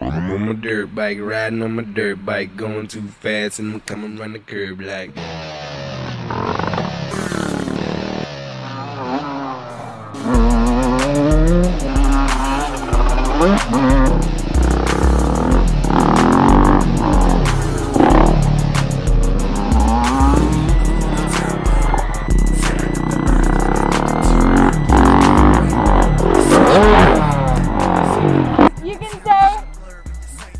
I'm on my dirt bike, riding on my dirt bike, going too fast and I'm coming run the curb like. You can say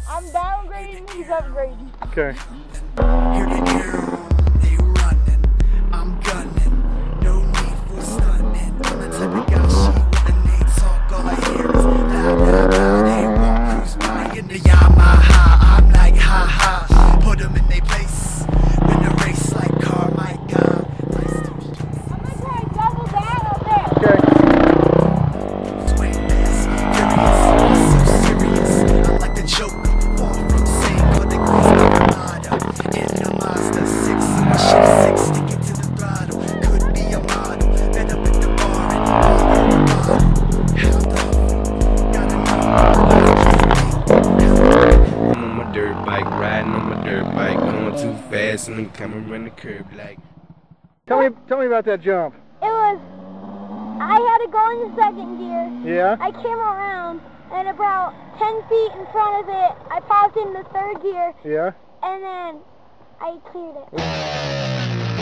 I'm downgrading, he's upgrading. Okay. Here they go, they running, I'm gunning, no need for stunning. I'm the type of guy she when they talk, all I hear is la la la. They won't cruise by in the Yamaha, I'm like ha ha, put them in their place, win the race like Carmichael. I'm gonna try to double that up there. Okay. Swing fast, furious, so serious, I'm like the Joker, far from sane, but the grace Armada, in the Mazda 6, my shit 6, stick it to the throttle, could be a model, met up at the bar and all in the bottle, held up, gotta know, I'm on my dirt bike, riding on my dirt bike, going too fast and I'm coming run the curb like. Tell me about that jump. It was, I had to go in the second gear. Yeah? I came around and about 10 feet in front of it, I paused in the third gear Yeah? and then I cleared it.